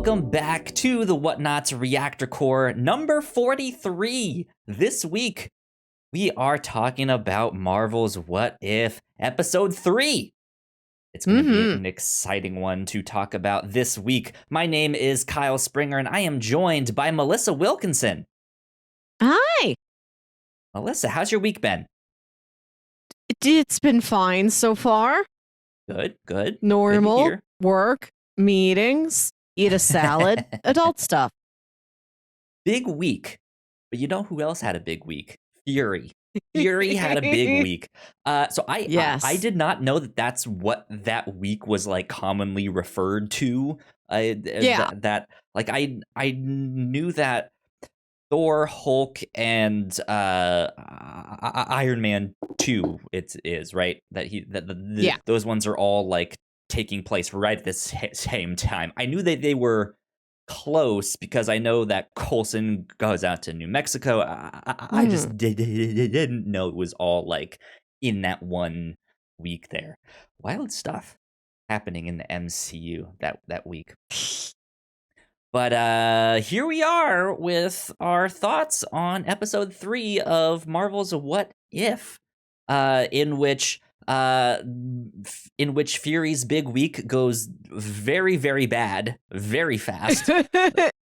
Welcome back to the Whatnauts Reactor Core number 43. This week, we are talking about Marvel's What If Episode 3. It's going to be an exciting one to talk about this week. My name is Kyle Springer, and I am joined by Melissa Wilkinson. Hi. Melissa, how's your week been? It's been fine so far. Good, good. Normal, Good work, meetings, eat a salad, adult stuff. Big week. But you know who else had a big week? Fury. Fury had a big week. I did not know that that's what that week was like commonly referred to. I knew that Thor, Hulk, and Iron Man 2 it is, right? Those ones are all like taking place right at the same time. I knew that they were close because I know that Coulson goes out to New Mexico. I just didn't know it was all like in that one week there. Wild stuff happening in the MCU that week. But here we are with our thoughts on episode 3 of Marvel's What If, in which Fury's big week goes very, very bad, very fast.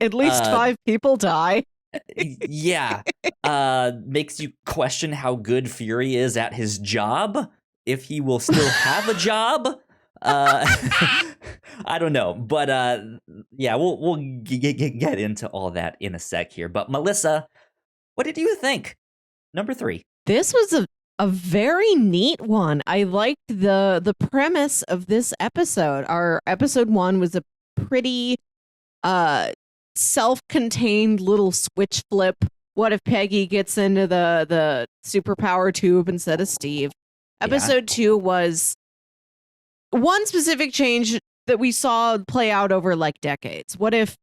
At least 5 people die. Yeah. Makes you question how good Fury is at his job, if he will still have a job. I don't know, but we'll get into all that in a sec here. But Melissa, what did you think? Number 3. This was a very neat one. I liked the premise of this episode. Our episode 1 was a pretty self-contained little switch flip. What if Peggy gets into the superpower tube instead of Steve? Episode 2 was one specific change that we saw play out over like decades. What if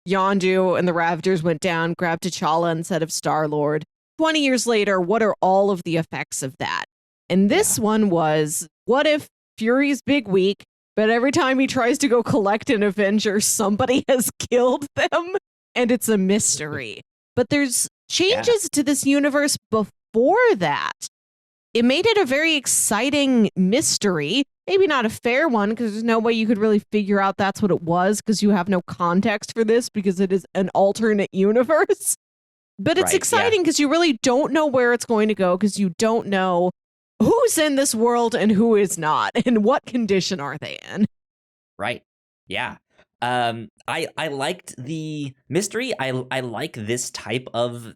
Yondu and the Ravagers went down, grabbed T'Challa instead of Star-Lord? 20 years later, what are all of the effects of that? And this one was, what if Fury's big week, but every time he tries to go collect an Avenger, somebody has killed them, and it's a mystery. But there's changes to this universe before that. It made it a very exciting mystery. Maybe not a fair one, because there's no way you could really figure out that's what it was, because you have no context for this, because it is an alternate universe. But it's exciting because you really don't know where it's going to go, because you don't know who's in this world and who is not, and what condition are they in. Right. Yeah. I liked the mystery. I like this type of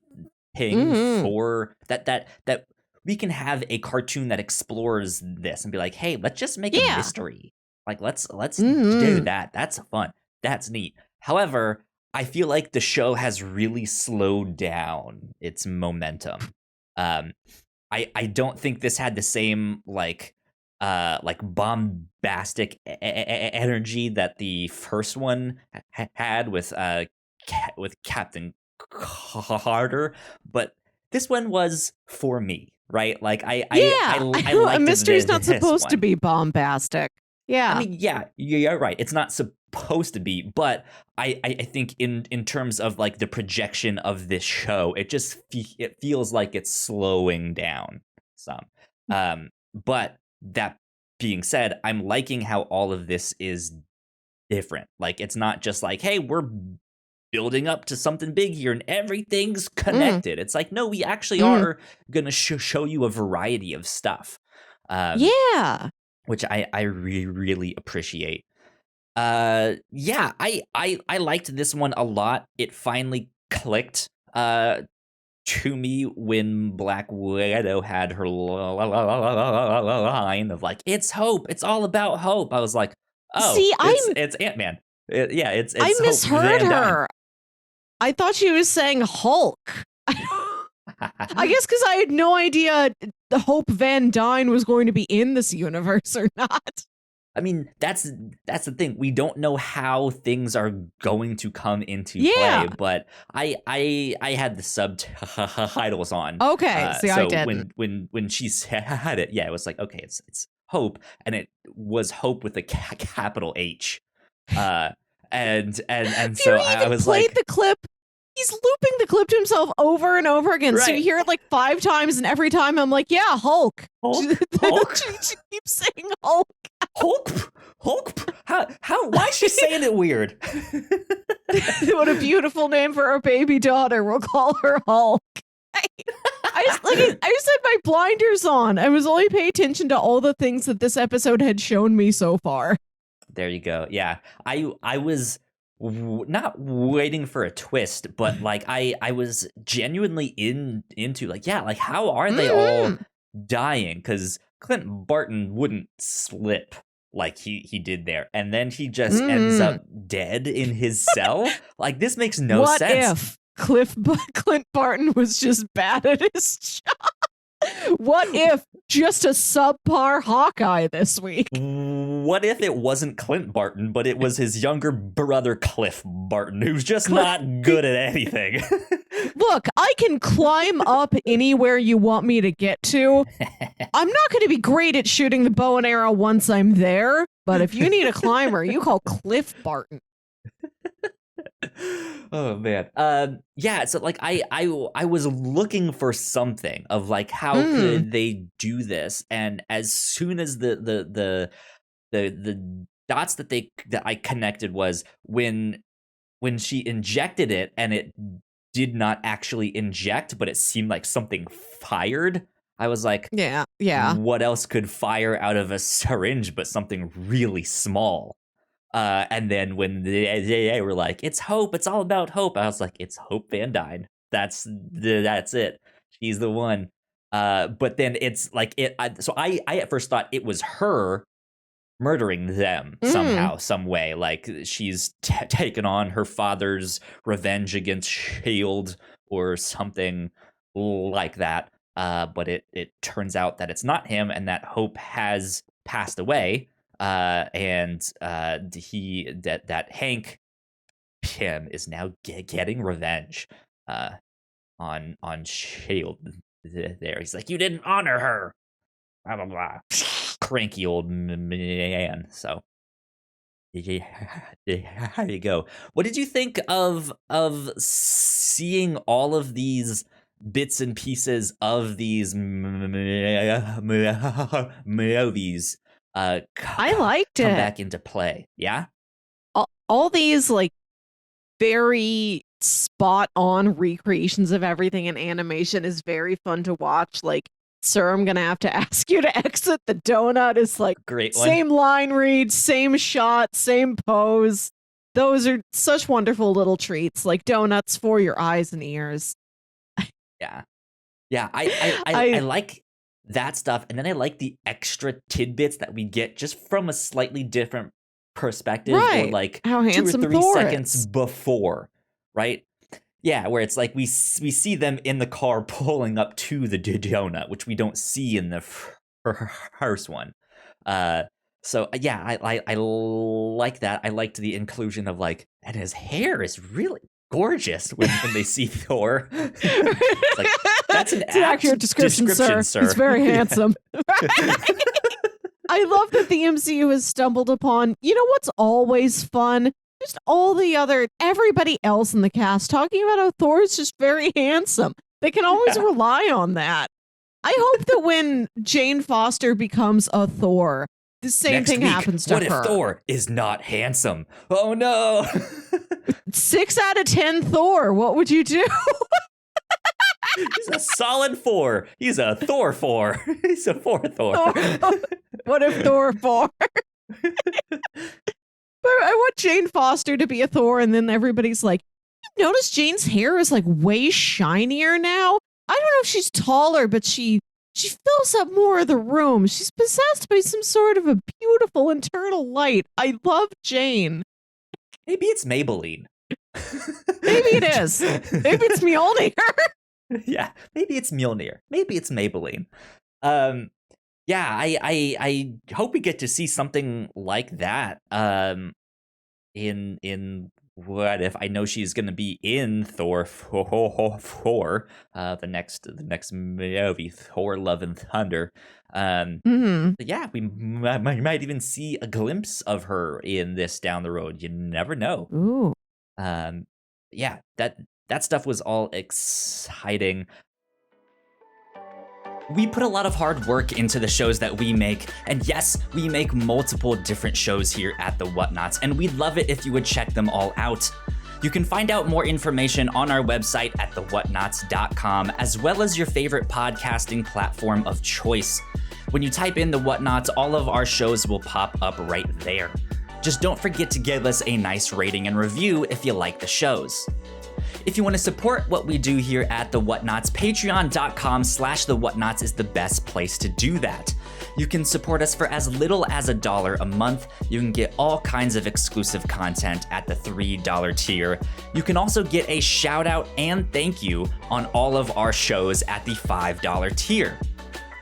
thing for that we can have a cartoon that explores this and be like, hey, let's just make a mystery. Like, let's do that. That's fun. That's neat. However, I feel like the show has really slowed down its momentum. I don't think this had the same like bombastic energy that the first one had with Captain Carter, but this one was for me, right? Like I a mystery's not supposed to be bombastic. Yeah, I mean, you're right. It's not supposed to be, but I think in terms of like the projection of this show, it just it feels like it's slowing down some. But that being said, I'm liking how all of this is different. Like, it's not just like, hey, we're building up to something big here and everything's connected. It's like, no, we actually are gonna show you a variety of stuff. Which I really appreciate. I liked this one a lot. It finally clicked to me when Black Widow had her line of like, it's hope, it's all about hope. I was like, oh, see, it's Ant-Man. It's I misheard her. I thought she was saying Hulk. I guess because I had no idea the Hope Van Dyne was going to be in this universe or not. I mean, that's the thing. We don't know how things are going to come into play, but I had the subtitles on. Okay, see, so I didn't. when she said it, it was like, okay, it's hope, and it was hope with a capital H. and so Fury I even was played like, the clip. He's looping the clip to himself over and over again. So you right, hear it like 5 times, and every time I'm like, yeah, Hulk. Hulk, She keeps saying Hulk. Hulk. Why is she saying it weird? What a beautiful name for our baby daughter. We'll call her Hulk. I just had my blinders on. I was only paying attention to all the things that this episode had shown me so far. There you go. Yeah, I was not waiting for a twist, but like I was genuinely into like, yeah, like how are they all dying? Because Clint Barton wouldn't slip like he did there, and then he just ends up dead in his cell. Like, this makes no what sense. If Clint Barton was just bad at his job? What if just a subpar Hawkeye this week? What if it wasn't Clint Barton, but it was his younger brother Cliff Barton, who's just not good at anything? Look, I can climb up anywhere you want me to get to. I'm not going to be great at shooting the bow and arrow once I'm there, but if you need a climber, you call Cliff Barton. Oh man. Yeah, so like I was looking for something of like, how could they do this? And as soon as the dots that I connected was when she injected it and it did not actually inject, but it seemed like something fired. I was like, yeah. What else could fire out of a syringe but something really small? And then when they were like, it's Hope, it's all about Hope, I was like, it's Hope Van Dyne. That's it. She's the one. But then it's like so I at first thought it was her murdering them somehow, some way. Like, she's taken on her father's revenge against Shield or something like that. But it turns out that it's not him, and that Hope has passed away. And that Hank Pym is now getting revenge on Shield. There, he's like, you didn't honor her. Blah blah blah. Cranky old man. So yeah, there you go. What did you think of seeing all of these bits and pieces of these movies I liked come it. back into play? Yeah, all these like very spot on recreations of everything in animation is very fun to watch. Like, sir, I'm gonna have to ask you to exit the donut. Is like great one. Same line read, same shot, same pose. Those are such wonderful little treats, like donuts for your eyes and ears. Yeah. I like that stuff, and then I like the extra tidbits that we get just from a slightly different perspective, right. or like how 2 or handsome 3 Thor seconds is. before, right? Yeah, where it's like we see them in the car pulling up to the donut, which we don't see in the first one. So yeah, I like that. I liked the inclusion of like, and his hair is really gorgeous when they see Thor. It's like, that's an accurate description, sir. He's very handsome. I love that the MCU has stumbled upon, you know what's always fun? Just everybody else in the cast talking about how Thor is just very handsome. They can always rely on that. I hope that when Jane Foster becomes a Thor, the same thing happens to her. What if Thor is not handsome? Oh no! 6 out of 10 Thor. What would you do? He's a solid 4. He's a Thor 4. He's a 4 Thor. What if Thor 4? But I want Jane Foster to be a Thor, and then everybody's like, you notice Jane's hair is like way shinier now? I don't know if she's taller, but she fills up more of the room. She's possessed by some sort of a beautiful internal light. I love Jane. Maybe it's Maybelline. Maybe it is. Maybe it's Mjolnir. Yeah, maybe it's Mjolnir. Maybe it's Maybelline. Yeah, I hope we get to see something like that in what if, I know she's going to be in Thor 4, the next movie, Thor Love and Thunder. But yeah, we might even see a glimpse of her in this down the road. You never know. Ooh. Yeah, that stuff was all exciting. We put a lot of hard work into the shows that we make, and yes, we make multiple different shows here at the Whatnauts, and we'd love it if you would check them all out. You can find out more information on our website at thewhatnauts.com, as well as your favorite podcasting platform of choice. When you type in the Whatnauts, all of our shows will pop up right there. Just don't forget to give us a nice rating and review if you like the shows. If you want to support what we do here at The Whatnauts, patreon.com/The Whatnauts is the best place to do that. You can support us for as little as $1 a month. You can get all kinds of exclusive content at the $3 tier. You can also get a shout out and thank you on all of our shows at the $5 tier.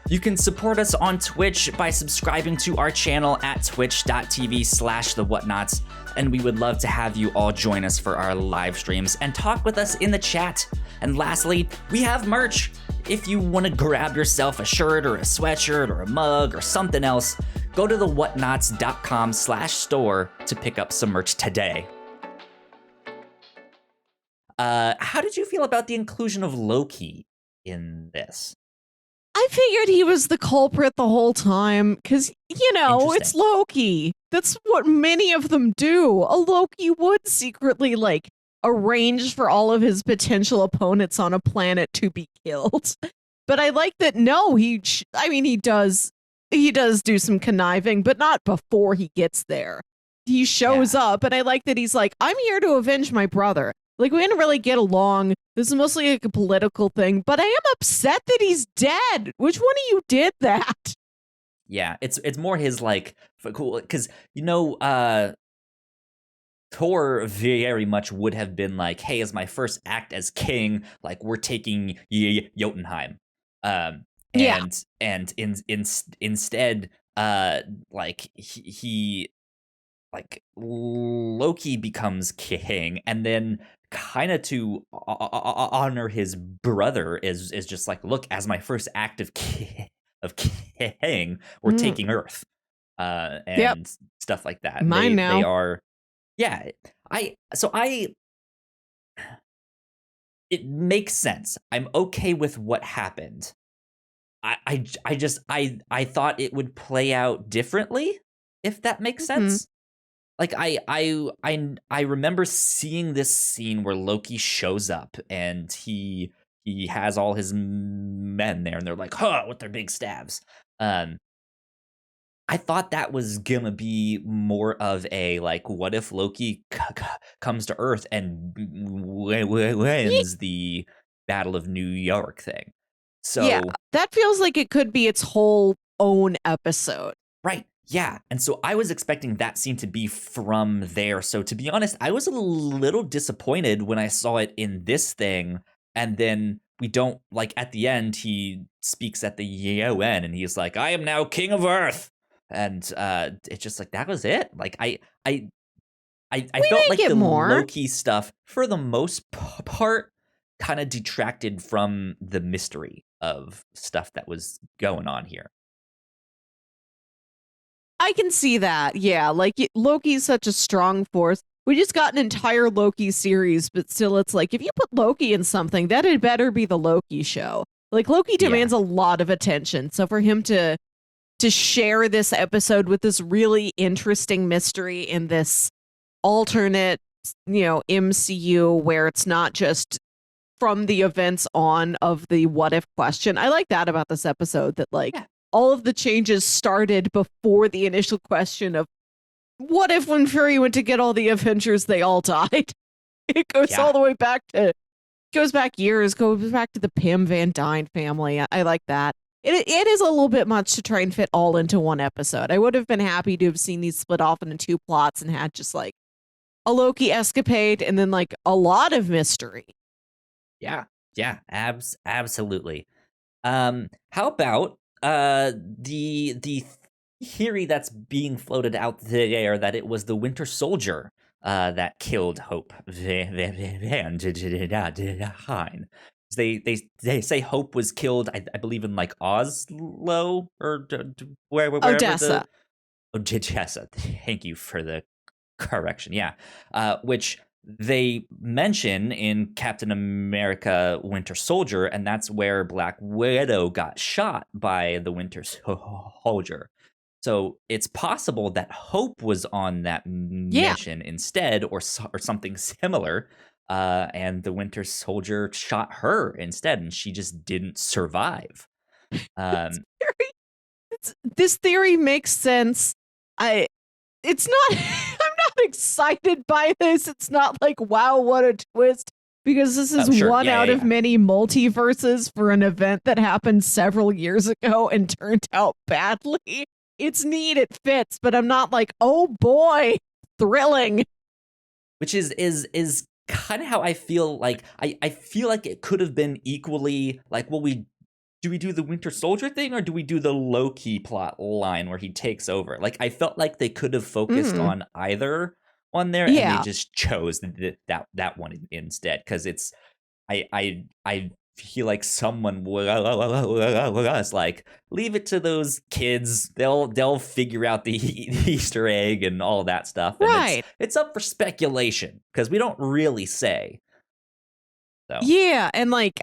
You can support us on Twitch by subscribing to our channel at twitch.tv/The Whatnauts, and we would love to have you all join us for our live streams and talk with us in the chat. And lastly, we have merch. If you want to grab yourself a shirt or a sweatshirt or a mug or something else, go to thewhatnauts.com/store to pick up some merch today. How did you feel about the inclusion of Loki in this? I figured he was the culprit the whole time because, it's Loki. That's what many of them do. A Loki would secretly, arrange for all of his potential opponents on a planet to be killed. But I like that, no, he does do some conniving, but not before he gets there. He shows up, and I like that he's like, I'm here to avenge my brother. We didn't really get along. This is mostly a political thing, but I am upset that he's dead. Which one of you did that? Yeah, it's more his cool, because Thor very much would have been like, hey, as my first act as king, we're taking Jotunheim. And instead, he Loki becomes king, and then kind of to honor his brother is just look, as my first act of king, we're taking Earth, and stuff like that. Mine now. They are, yeah. It makes sense. I'm okay with what happened. I thought it would play out differently, if that makes sense. I remember seeing this scene where Loki shows up and he has all his men there, and they're like, with their big staves. I thought that was gonna be more of a what if Loki comes to Earth and wins the Battle of New York thing. So yeah, that feels like it could be its whole own episode. Right. Yeah, and so I was expecting that scene to be from there. So to be honest, I was a little disappointed when I saw it in this thing, and then we don't, at the end, he speaks at the UN, and he's like, I am now king of Earth, and it's just that was it. I felt like the Loki stuff, for the most part, kind of detracted from the mystery of stuff that was going on here. I can see that. Yeah, Loki's such a strong force. We just got an entire Loki series, but still it's if you put Loki in something, that had better be the Loki show. Loki demands a lot of attention. So for him to share this episode with this really interesting mystery in this alternate, MCU where it's not just from the events on of the what if question. I like that about this episode, that all of the changes started before the initial question of what if when Fury went to get all the Avengers, they all died? It goes all the way back to, goes back to the Pym Van Dyne family. I like that. It is a little bit much to try and fit all into one episode. I would have been happy to have seen these split off into two plots and had just a Loki escapade and then a lot of mystery. Yeah, absolutely. How about the theory that's being floated out there that it was the Winter Soldier that killed Hope Van Dyne. They say Hope was killed, I believe, in like Oslo or wherever Odessa. the Odessa. Thank you for the correction. Yeah, which they mention in Captain America: Winter Soldier, and that's where Black Widow got shot by the Winter Soldier. So it's possible that Hope was on that mission instead, or something similar, and the Winter Soldier shot her instead, and she just didn't survive. This theory makes sense. It's not. I'm not excited by this. It's not like, wow, what a twist. Because this is one out of many multiverses for an event that happened several years ago and turned out badly. It's neat, it fits, but I'm not like, oh boy, thrilling. Which is kind of how I feel. Like I feel like it could have been equally like, well, do we do the Winter Soldier thing, or do we do the Loki plot line where he takes over? Like, I felt like they could have focused on either one there, and they just chose that one instead, because it's I feel like someone was like, leave it to those kids. They'll figure out the Easter egg and all that stuff. And right. It's up for speculation because we don't really say. So. Yeah, and like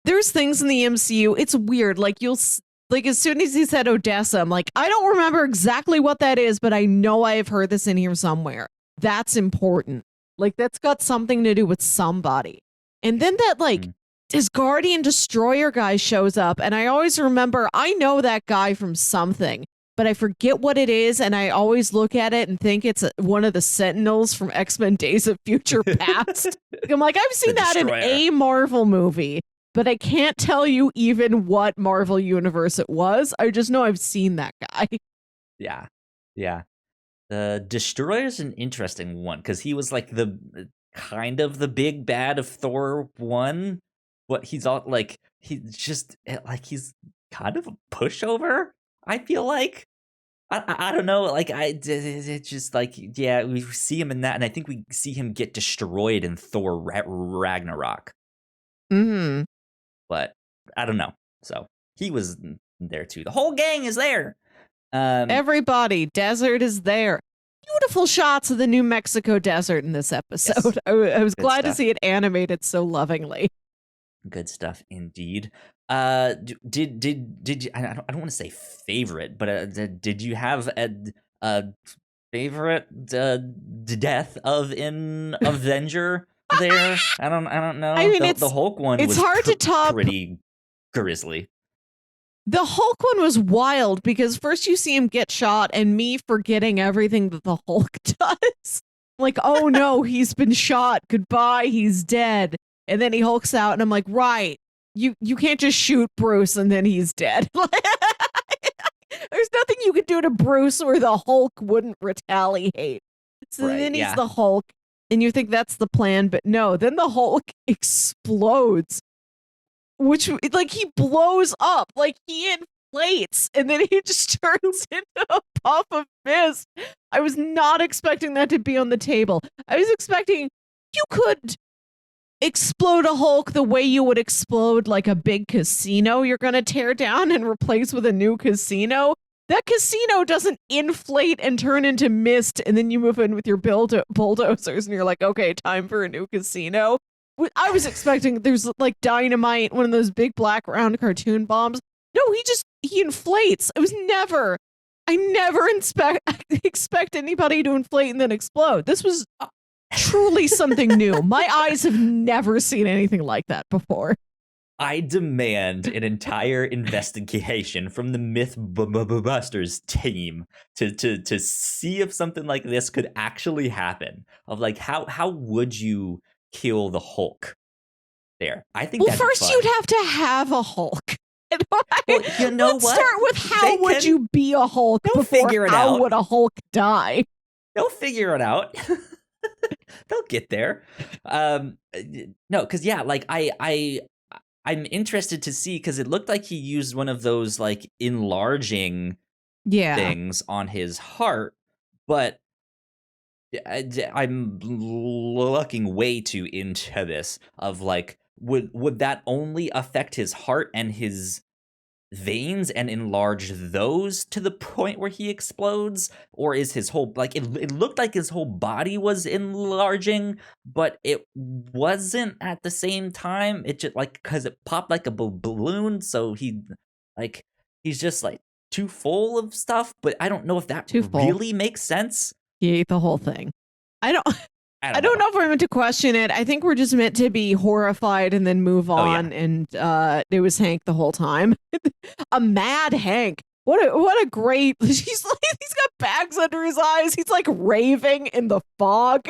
there's things in the MCU. It's weird. Like as soon as he said Odessa, I'm like, I don't remember exactly what that is, but I know I have heard this in here somewhere. That's important. Like that's got something to do with somebody. And then that this Guardian Destroyer guy shows up, and I always remember, I know that guy from something, but I forget what it is, and I always look at it and think it's one of the Sentinels from X-Men Days of Future Past. I'm like, I've seen that in a Marvel movie, but I can't tell you even what Marvel universe it was. I just know I've seen that guy. Yeah. The Destroyer's an interesting one, because he was like the kind of the big bad of Thor 1, but he's all like, he's kind of a pushover, I feel like. I don't know, like, it's just like, yeah, we see him in that, and I think we see him get destroyed in Thor Ragnarok. Mm-hmm. But I don't know. So he was there too. The whole gang is there. Everybody, desert is there. Beautiful shots of the New Mexico desert in this episode. Yes. I was glad to see it animated so lovingly. Good stuff indeed. Did you? I don't want to say favorite, but did you have a favorite death of an Avenger there? I don't know. I mean, the Hulk one. It's was hard to top. Pretty grisly. The Hulk one was wild because first you see him get shot and me forgetting everything that the Hulk does. Like, oh no, he's been shot. Goodbye, he's dead. And then he hulks out and I'm like, right, you can't just shoot Bruce and then he's dead. There's nothing you could do to Bruce where the Hulk wouldn't retaliate. So then he's the Hulk and you think that's the plan, but no, then the Hulk explodes. Which, like, he blows up, like, he inflates, and then he just turns into a puff of mist. I was not expecting that to be on the table. I was expecting you could explode a Hulk the way you would explode, like, a big casino you're going to tear down and replace with a new casino. That casino doesn't inflate and turn into mist, and then you move in with your bulldozers, and you're like, okay, time for a new casino. I was expecting there's like dynamite, one of those big black round cartoon bombs. No, he inflates. I never expect anybody to inflate and then explode. This was truly something new. My eyes have never seen anything like that before. I demand an entire investigation from the Mythbusters team to see if something like this could actually happen. Of like, how would you kill the Hulk there? I think first you'd have to have a Hulk. Well, you know Let's start with how would you be a Hulk before how would a Hulk die? They'll figure it out. They'll get there. No, because like I'm interested to see, because it looked like he used one of those like enlarging things on his heart, but I'm looking way too into this of like, would that only affect his heart and his veins and enlarge those to the point where he explodes, or is his whole, like, it looked like his whole body was enlarging, but it wasn't at the same time. It just, like, because it popped like a balloon, so like he's just like too full of stuff, but I don't know if that Too full. really makes sense. He ate the whole thing. I don't I don't know if we're meant to question it. I think we're just meant to be horrified and then move on. And it was Hank the whole time. A mad Hank. What a great. He's got bags under his eyes. He's like raving in the fog.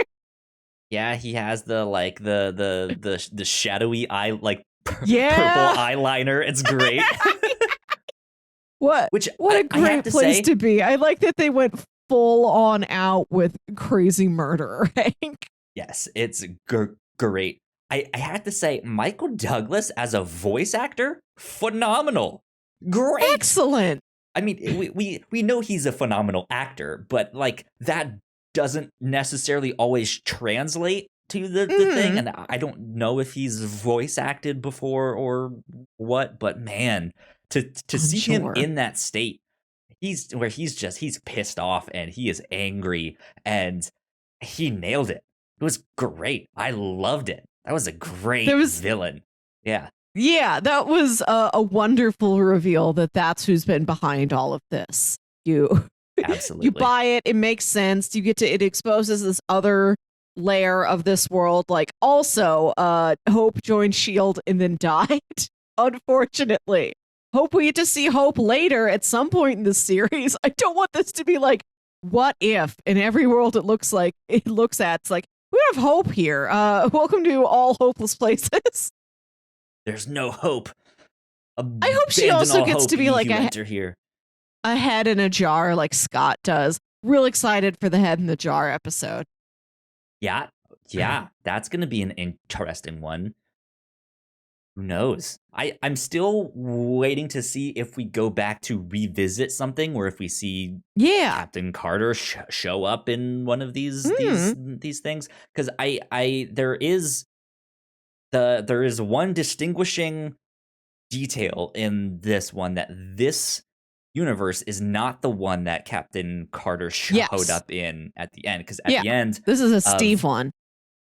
Yeah, he has the like the shadowy eye, like purple eyeliner. It's great. What a great place to be. I like that they went full on out with crazy murderer Hank. Yes, it's great. I have to say, Michael Douglas as a voice actor, phenomenal. Great. Excellent. I mean, we know he's a phenomenal actor, but like that doesn't necessarily always translate to the thing. And I don't know if he's voice acted before or what, but man, to see him in that state, he's pissed off and he is angry and he nailed it. It was great. I loved it. That was a great villain. Yeah. Yeah, that was a wonderful reveal that's who's been behind all of this. Absolutely. You buy it. It makes sense. It exposes this other layer of this world. Like, also, Hope joined S.H.I.E.L.D. and then died, unfortunately. Hope we get to see Hope later at some point in the series. I don't want this to be like, what if in every world it looks at, it's like, we have Hope here. Welcome to all hopeless places. There's no hope. I hope she also gets to be like a head in a jar like Scott does. Real excited for the head in the jar episode. Yeah, that's going to be an interesting one. Who knows? I'm still waiting to see if we go back to revisit something, or if we see Captain Carter show up in one of these things. Because there is one distinguishing detail in this one, that this universe is not the one that Captain Carter showed up in at the end. Because at the end, this is a Steve one.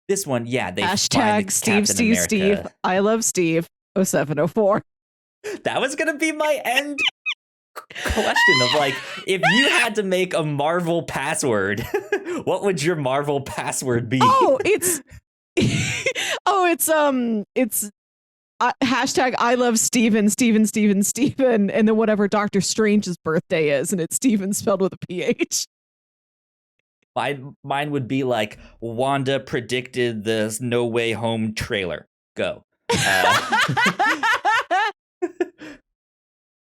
This one, they hashtag Steve. I love Steve 0704. That was gonna be my end question of like, if you had to make a Marvel password, what would your Marvel password be? It's hashtag I love Steven, and then whatever Doctor Strange's birthday is, and it's Steven spelled with a PH. Mine would be like, Wanda predicted the No Way Home trailer. Go.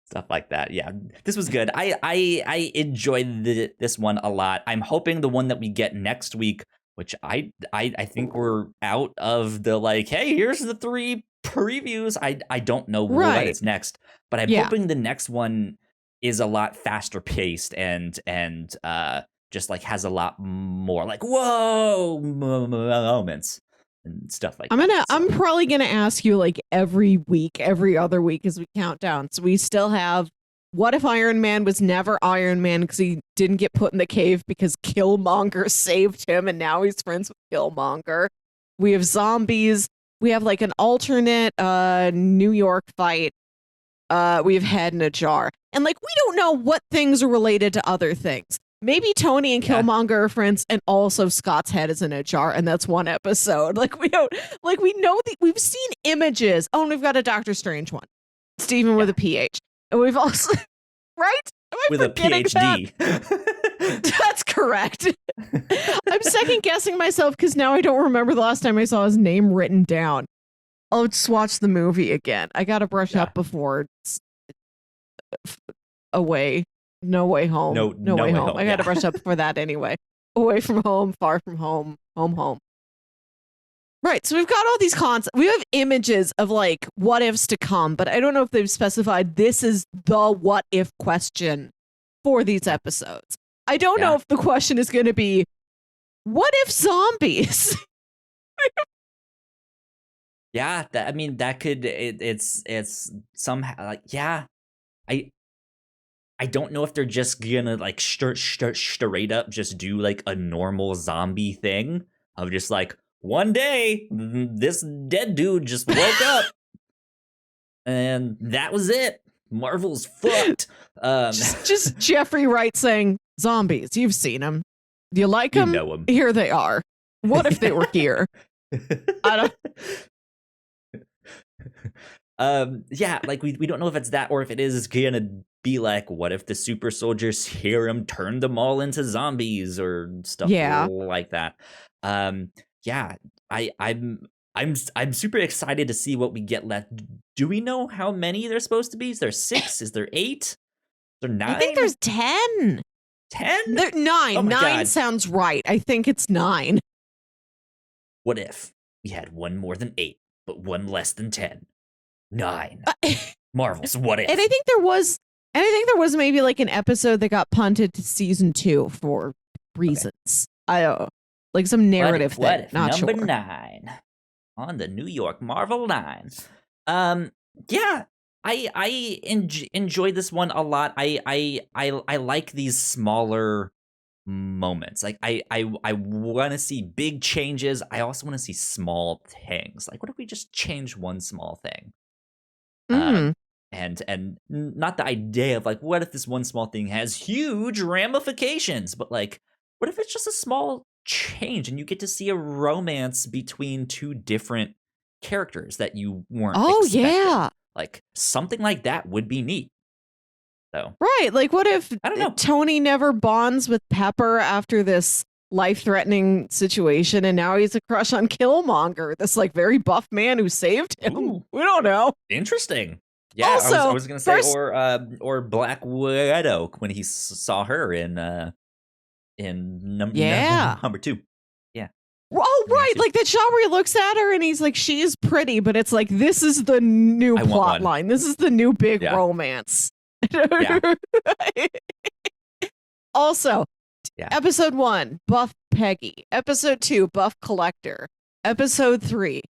Stuff like that. Yeah, this was good. I enjoyed this one a lot. I'm hoping the one that we get next week, which I think we're out of the like, hey, here's the 3 previews. I don't know what is next, but I'm hoping the next one is a lot faster paced and just like has a lot more like whoa moments and stuff like that. I'm probably gonna ask you like every other week as we count down. So we still have, what if Iron Man was never Iron Man because he didn't get put in the cave because Killmonger saved him and now he's friends with Killmonger. We have zombies. We have like an alternate New York fight. We have head in a jar. And like, we don't know what things are related to other things. Maybe Tony and Killmonger are friends, and also Scott's head is in a jar, and that's one episode. Like, we know that we've seen images. Oh, and we've got a Doctor Strange one. Steven with a PH. And we've also, right? With a PhD. That's correct. I'm second guessing myself because now I don't remember the last time I saw his name written down. I'll just watch the movie again. I got to brush up before it's away. No Way Home. No way home. I got to brush up for that anyway. Away from home, far from home, home. Right. So we've got all these concepts. We have images of like what ifs to come, but I don't know if they've specified this is the what if question for these episodes. I don't know if the question is going to be, What if zombies? Yeah, that could it's somehow like I I don't know if they're just gonna like straight up just do like a normal zombie thing of just like one day this dead dude just woke up and that was it. Marvel's fucked. Just Jeffrey Wright saying, "Zombies, you've seen them. Do you like them? Know 'em. Here they are. What if they were here?" I don't. Yeah, like we don't know if it's that or if it is gonna be like, what if the super soldiers serum turned them all into zombies or stuff like that. Yeah, I'm super excited to see what we get left. Do we know how many there's supposed to be? Is there 6? Is there 8? Is there 9? I think there's 10. 10? 9. Oh 9 God. sounds right. I think it's 9. What if we had one more than 8, but one less than 10? 9. Marvel's what if? And I think there was maybe like an episode that got punted to season 2 for reasons. I don't know. Like some narrative thing. What if Not number sure. 9 on the New York Marvel 9? Yeah, I enjoy this one a lot. I like these smaller moments. Like I want to see big changes. I also want to see small things. Like what if we just change one small thing? And not the idea of like, what if this one small thing has huge ramifications, but like, what if it's just a small change and you get to see a romance between two different characters that you weren't expecting? Yeah. Like something like that would be neat. So Right. Like what if I don't know. Tony never bonds with Pepper after this life-threatening situation and now he's a crush on Killmonger, this like very buff man who saved him? Ooh. We don't know. Interesting. Yeah, Also, I was gonna say, or Black Widow when he saw her in number 2. Yeah. Oh, right. Like that shot where he looks at her and he's like, she's pretty, but it's like, this is the new plot line. This is the new big romance. Yeah. Also, episode 1, buff Peggy. Episode 2, buff Collector. Episode 3,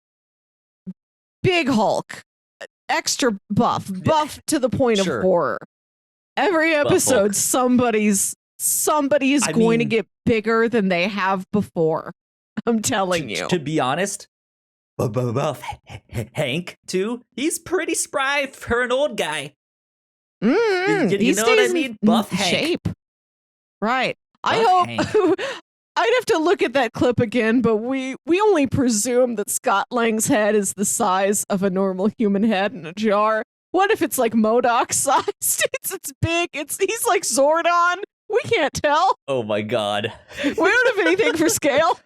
big Hulk. Extra buff to the point of horror. Every episode, somebody's going to get bigger than they have before. I'm telling you. To be honest, buff Hank too. He's pretty spry for an old guy. You know what I mean? Buff Hank. Shape. Right. I hope. I'd have to look at that clip again, but we only presume that Scott Lang's head is the size of a normal human head in a jar. What if it's like MODOK sized? It's big. He's like Zordon. We can't tell. Oh my God. We don't have anything for scale.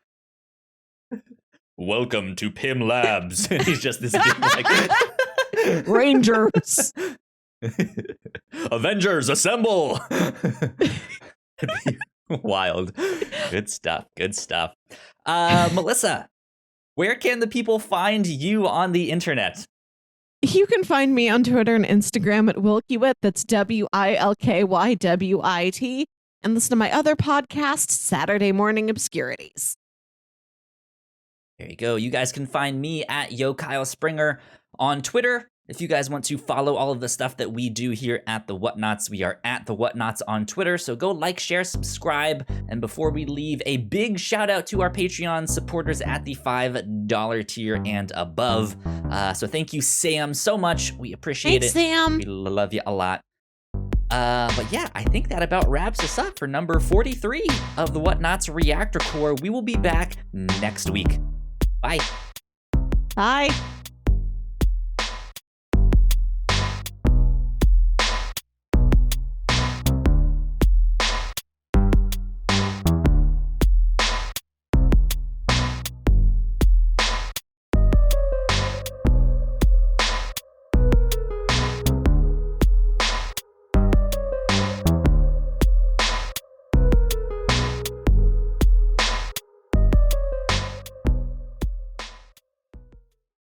Welcome to Pym Labs. He's just this big, like Rangers. Avengers, assemble. Wild. Good stuff. Melissa, where can the people find you on the internet? You can find me on Twitter and Instagram at Wilkywit. That's WILKYWIT. And listen to my other podcast, Saturday Morning Obscurities. There you go. You guys can find me at Yo Kyle Springer on Twitter. If you guys want to follow all of the stuff that we do here at the Whatnauts, we are at the Whatnauts on Twitter. So go like, share, subscribe. And before we leave, a big shout out to our Patreon supporters at the $5 tier and above. So thank you, Sam, so much. We appreciate it. Sam. We love you a lot. But yeah, I think that about wraps us up for number 43 of the Whatnauts Reactor Core. We will be back next week. Bye. Bye.